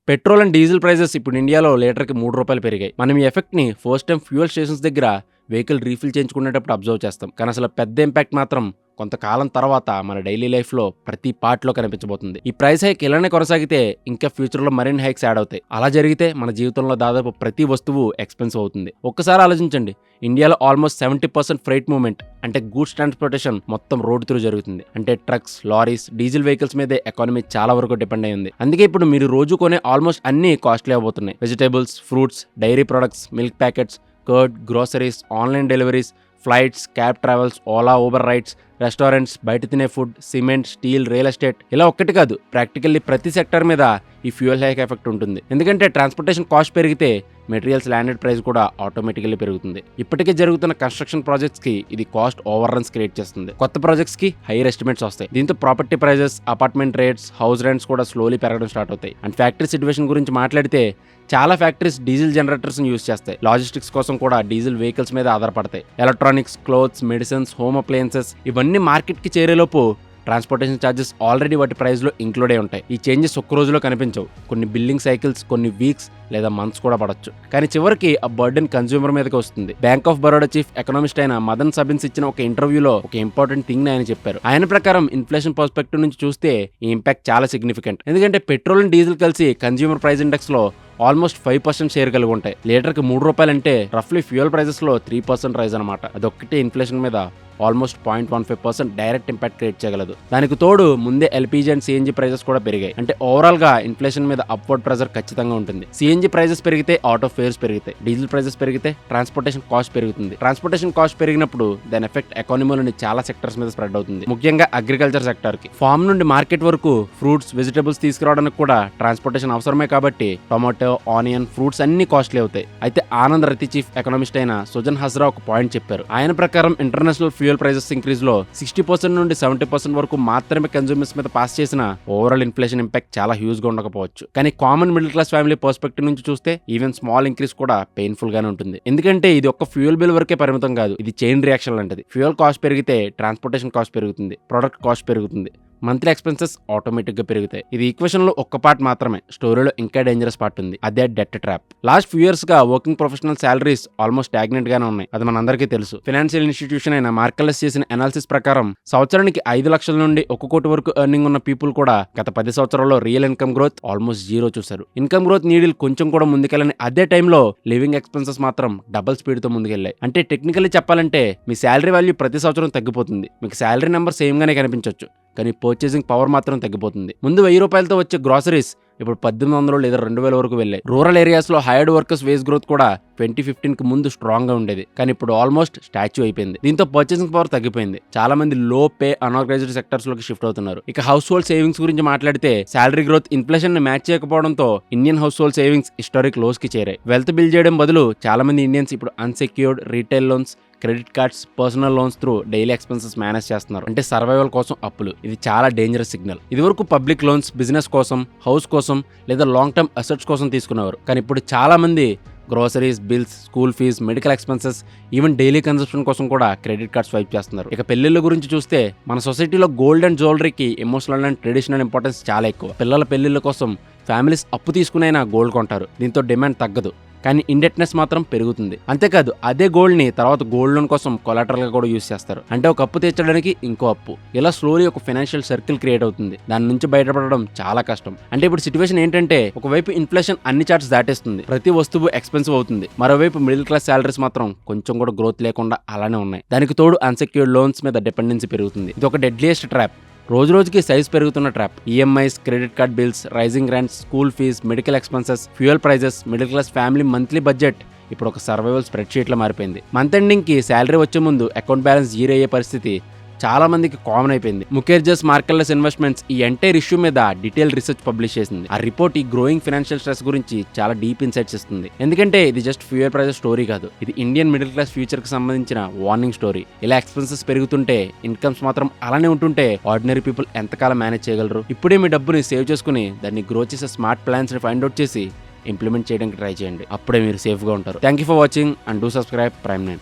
Petrol and diesel prices ఇప్పుడు ఇండియాలో లీటర్కి ₹3 పెరిగాయి. మనం ఈ ఎఫెక్ట్ని ఫస్ట్ టైం ఫ్యూయల్ స్టేషన్స్ దగ్గర వెహికల్ రీఫిల్ చేయించుకునేటప్పుడు అబ్జర్వ్ చేస్తాం. కానీ అసలు పెద్ద ఇంపాక్ట్ మాత్రం కొంతకాలం తర్వాత మన డైలీ లైఫ్లో ప్రతి పార్ట్లో కనిపించబోతుంది. ఈ ప్రైస్ హైక్ ఇలానే కొనసాగితే ఇంకా ఫ్యూచర్లో మరిన్ని హైక్స్ యాడ్ అవుతాయి. అలా జరిగితే మన జీవితంలో దాదాపు ప్రతి వస్తువు ఎక్స్పెన్సివ్ అవుతుంది. ఒక్కసారి ఆలోచించండి, ఇండియాలో ఆల్మోస్ట్ 70% ఫ్రైట్ మూవ్మెంట్ అంటే గూడ్స్ ట్రాన్స్పోర్టేషన్ మొత్తం రోడ్ త్రూ జరుగుతుంది. అంటే ట్రక్స్, లారీస్, డీజిల్ వెహికల్స్ మీదే ఎకానమీ చాలా వరకు డిపెండ్ అయి ఉంది. అందుకే ఇప్పుడు మీరు రోజు కొనే ఆల్మోస్ట్ అన్ని కాస్ట్లీ అవబోతున్నాయి. Vegetables, fruits, dairy products, milk packets, curd, groceries, online deliveries, flights, cab travels, Ola, Uber rides, restaurants, బయట తినే food, cement, steel, real estate, ఇలా ఒక్కటి కాదు, ప్రాక్టికల్లీ ప్రతి సెక్టర్ మీద ఈ ఫ్యూయల్ హైక్ ఎఫెక్ట్ ఉంటుంది. ఎందుకంటే ట్రాన్స్పోర్టేషన్ కాస్ట్ పెరిగితే మెటీరియల్స్ ల్యాండెడ్ ప్రైస్ కూడా ఆటోమేటికల్లీ పెరుగుతుంది. ఇప్పటికే జరుగుతున్న కన్స్ట్రక్షన్ ప్రాజెక్ట్స్ కి ఇది కాస్ట్ ఓవర్ రన్స్ క్రియేట్ చేస్తుంది. కొత్త ప్రాజెక్ట్స్ కి హైయర్ ఎస్టిమేట్స్ వస్తాయి. దీంతో property prices, apartment rates, house rents కూడా స్లోలీ పెరగడం స్టార్ట్ అవుతాయి. అండ్ ఫ్యాక్టరీ సిచ్యువేషన్ గురించి మాట్లాడితే చాలా ఫ్యాక్టరీస్ డీజిల్ జనరేటర్స్ యూజ్ చేస్తాయి. లాజిస్టిక్స్ కోసం కూడా డీజిల్ వెహికల్స్ మీద ఆధారపడతాయి. Electronics, clothes, medicines, home appliances ఇవన్నీ మార్కెట్కి చేరేలోపు ట్రాన్స్పోర్టేషన్ ఛార్జెస్ ఆల్రెడీ వాటి ప్రైస్లో ఇంక్లూడ్ అయి ఉంటాయి. ఈ చేంజెస్ ఒక్క రోజులో కనిపించవు. కొన్ని బిల్లింగ్ సైకిల్స్, కొన్ని వీక్స్ లేదా మంత్స్ కూడా పడొచ్చు. కానీ చివరికి ఆ బర్డెన్ కన్స్యూమర్ మీదకి వస్తుంది. Bank of Baroda chief economist అయిన మదన్ సబిన్స్ ఇచ్చిన ఒక ఇంటర్వ్యూలో ఒక ఇంపార్టెంట్ థింగ్ ఆయన చెప్పారు. ఆయన ప్రకారం ఇన్ఫ్లేషన్ పర్స్పెక్టివ్ నుంచి చూస్తే ఈ ఇంపాక్ట్ చాలా సిగ్నిఫికెంట్. ఎందుకంటే పెట్రోల్ అండ్ డీజిల్ కలిసి కన్స్యూమర్ ప్రైస్ ఇండెక్స్ లో ఆల్మోస్ట్ 5% షేర్ కలిగి ఉంటాయి. లీటర్కి ₹3 అంటే రఫ్లీ ఫ్యూయల్ ప్రైజెస్ లో 3% రైజ్ అనమాట. అదొక్కటే ఇన్ఫ్లేషన్ మీద ఆల్మోస్ట్ 0.15% డైరెక్ట్ ఇంపాక్ట్ క్రియేట్ చేయగలదు. దానికి తోడు ముందే ఎల్పీజీ అండ్ సిఎన్జీ ప్రైజెస్ కూడా పెరిగాయి. అంటే ఓవరాల్ గా ఇన్ఫ్లేషన్ మీద అప్వర్డ్ ప్రెజర్ ఖచ్చితంగా ఉంటుంది. సిఎన్జీ ప్రైజెస్ పెరిగితే ఆటో ఫేర్స్ పెరుగుతాయి. డీజిల్ ప్రైజెస్ పెరిగితే ట్రాన్స్పోర్టేషన్ కాస్ట్ పెరుగుతుంది. ట్రాన్స్పోర్టేషన్ కాస్ట్ పెరిగినప్పుడు దాని ఎఫెక్ట్ ఎకానమీలోని చాలా సెక్టర్స్ మీద స్ప్రెడ్ అవుతుంది. ముఖ్యంగా అగ్రికల్చర్ సెక్టర్ కి. ఫార్మ్ నుండి మార్కెట్ వరకు ఫ్రూట్స్, వెజిటబుల్స్ తీసుకురావడానికి కూడా ట్రాన్స్పోర్టేషన్ అవసరమే కాబట్టి టొమాటో, ఆనియన్, ఫ్రూట్స్ అన్ని కాస్ట్లీ అవుతాయి. అయితే ఆనంద్ రతి చీఫ్ ఎకనామిస్ట్ అయిన సుజన్ హజ్రా ఒక పాయింట్ చెప్పారు. ఆయన ప్రకారం ఇంటర్నేషనల్ ఫ్యూయల్ ప్రైజెస్ ఇంక్రీజ్ లో 60% నుండి 70% వరకు మాత్రమే కన్స్యూమర్స్ మీద పాస్ చేసిన ఓవరాల్ ఇన్ఫ్లేషన్ ఇంపాక్ట్ చాలా హ్యూజ్ గా ఉండకపోవచ్చు. కానీ common middle class family perspective నుంచి చూస్తే ఈవెన్ స్మాల్ ఇంక్రీజ్ కూడా పెయిన్ఫుల్ గానే ఉంటుంది. ఎందుకంటే ఇది ఒక్క ఫ్యూయల్ బిల్ వరకే పరిమితం కాదు, ఇది చైన్ రియాక్షన్ లాంటిది. ఫ్యూయల్ కాస్ట్ పెరిగితే ట్రాన్స్పోర్టేషన్ కాస్ట్ పెరుగుతుంది, ప్రొడక్ట్ కాస్ట్ పెరుగుతుంది, మంత్లీ ఎక్స్పెన్సెస్ ఆటోమేటిక్ గా పెరుగుతాయి. ఇది ఈక్వేషన్ లో ఒక్క పార్ట్ మాత్రమే. స్టోరీలో ఇంకా డేంజరస్ పార్ట్ ఉంది, అదే debt trap. Last few years గా working professional salaries almost stagnant గానే ఉన్నాయి. అది మనందరికీ తెలుసు. ఫైనాన్షియల్ ఇన్స్టిట్యూషన్ అయిన మార్కెలెస్ చేసిన అనాలిసిస్ ప్రకారం సంవత్సరానికి 5 లక్షల నుండి 1 కోటి వరకు ఎర్నింగ్ ఉన్న పీపుల్ కూడా గత 10 సంవత్సరాల్లో రియల్ ఇన్కమ్ గ్రోత్ ఆల్మోస్ట్ 0 చూశారు. ఇన్కమ్ గ్రోత్ నీడిల్ కొంచెం కూడా ముందుకెళ్ళని అదే టైంలో లివింగ్ ఎక్స్పెన్సెస్ మాత్రం డబుల్ స్పీడ్ తో ముందుకెళ్ళాయి. అంటే టెక్నికల్లీ చెప్పాలంటే మీ శాలరీ వాల్యూ ప్రతి సంవత్సరం తగ్గిపోతుంది. మీకు శాలరీ నెంబర్ సేమ్ గానే కనిపించవచ్చు, కానీ పర్చేసింగ్ పవర్ మాత్రం తగ్గిపోతుంది. ముందు ₹1000 వచ్చే గ్రాసరీస్ ఇప్పుడు 1800 లేదా 2000 వరకు వెళ్ళాయి. రూరల్ ఏరియాస్ లో హైర్డ్ వర్కర్స్ వేజ్ గ్రోత్ కూడా 2015 కి ముందు స్ట్రాంగ్ గా ఉండేది, కానీ ఇప్పుడు ఆల్మోస్ట్ స్టాచ్యూ అయిపోయింది. దీంతో పర్చేసింగ్ పవర్ తగ్గిపోయింది. చాలా మంది లో పే అన్ఆర్గనైజ్డ్ సెక్టర్స్ లోకి షిఫ్ట్ అవుతున్నారు. ఇక హౌస్ హోల్డ్ సేవింగ్స్ గురించి మాట్లాడితే శాలరీ గ్రోత్ ఇన్ఫ్లేషన్ ని మ్యాచ్ చేయకపోవడంతో Indian household savings historic lows కి చేరాయి. వెల్త్ బిల్డ్ చేయడం బదులు చాలా మంది ఇండియన్స్ ఇప్పుడు unsecured retail loans, credit cards, personal loans through daily expenses manage చేస్తున్నారు. అంటే సర్వైవల్ కోసం అప్పులు. ఇది చాలా డేంజరస్ సిగ్నల్. ఇదివరకు పబ్లిక్ లోన్స్ బిజినెస్ కోసం, హౌస్ కోసం లేదా లాంగ్ టర్మ్ అసెట్స్ కోసం తీసుకునేవారు. కానీ ఇప్పుడు చాలా మంది groceries, bills, school fees, medical expenses, even daily consumption కోసం కూడా క్రెడిట్ కార్డ్ స్వైప్ చేస్తున్నారు. ఇక పెళ్లిళ్ళ గురించి చూస్తే మన సొసైటీలో గోల్డ్ అండ్ జ్యువెలరీకి ఎమోషనల్ అండ్ ట్రెడిషనల్ ఇంపార్టెన్స్ చాలా ఎక్కువ. పిల్లల పెళ్లిళ్ళ కోసం ఫ్యామిలీస్ అప్పు తీసుకునైనా గోల్డ్ కొంటారు. దీంతో డిమాండ్ తగ్గదు, కానీ ఇండెట్నెస్ మాత్రం పెరుగుతుంది. అంతేకాదు అదే గోల్డ్ ని తర్వాత గోల్డ్ లోన్ కోసం కొలాటరల్ గా కూడా యూజ్ చేస్తారు. అంటే ఒక అప్పు తీర్చడానికి ఇంకో అప్పు. ఇలా స్లోలీ ఒక ఫైనాన్షియల్ సర్కిల్ క్రియేట్ అవుతుంది. దాని నుంచి బయటపడడం చాలా కష్టం. అంటే ఇప్పుడు సిచ్యువేషన్ ఏంటంటే ఒకవైపు ఇన్ఫ్లేషన్ అన్ని చార్ట్స్ దాటేస్తుంది, ప్రతి వస్తువు ఎక్స్పెన్సివ్ అవుతుంది. మరోవైపు మిడిల్ క్లాస్ సాలరీస్ మాత్రం కొంచెం కూడా గ్రోత్ లేకుండా అలానే ఉన్నాయి. దానికి తోడు అన్సెక్యూర్డ్ లోన్స్ మీద డిపెండెన్సీ పెరుగుతుంది. ఇది ఒక డెడ్లియెస్ట్ ట్రాప్. రోజు రోజుకి సైజ్ పెరుగుతున్న trap. EMIs, credit card bills, rising rents, school fees, medical expenses, fuel prices, middle class family monthly budget ఇప్పుడు ఒక సర్వైవల్ స్ప్రెడ్ షీట్ లో మారిపోయింది. మంత్ ఎండింగ్ కి శాలరీ వచ్చే ముందు అకౌంట్ బ్యాలెన్స్ 0 అయ్యే పరిస్థితి చాలా మందికి కామన్ అయిపోయింది. ముఖేర్జస్ మార్కెట్లెస్ ఇన్వెస్ట్మెంట్స్ ఈ ఎంటైర్ ఇష్యూ మీద డీటెయిల్ రీసెర్చ్ పబ్లిష్ చేసింది. ఆ రిపోర్ట్ ఈ గ్రోయింగ్ ఫైనాన్షియల్ స్ట్రెస్ గురించి చాలా డీప్ ఇన్సైట్స్ ఇస్తుంది. ఎందుకంటే ఇది జస్ట్ ఫ్యూయల్ ప్రైజెస్ స్టోరీ కాదు, ఇది ఇండియన్ మిడిల్ క్లాస్ ఫ్యూచర్ కి సంబంధించిన వార్నింగ్ స్టోరీ. ఇలా ఎక్స్పెన్సెస్ పెరుగుతుంటే ఇన్కమ్స్ మాత్రం అలానే ఉంటుంటే ఆర్డినరీ పీపుల్ ఎంతకాలం మేనేజ్ చేయగలరు? ఇప్పుడే మీ డబ్బుని సేవ్ చేసుకుని దాన్ని గ్రో చేసే స్మార్ట్ ప్లాన్స్ ని ఫైండ్ అవుట్ చేసి ఇంప్లిమెంట్ చేయడానికి ట్రై చేయండి. అప్పుడే మీరు సేఫ్ గా ఉంటారు. Thank you for watching and do subscribe ప్రైమ్9.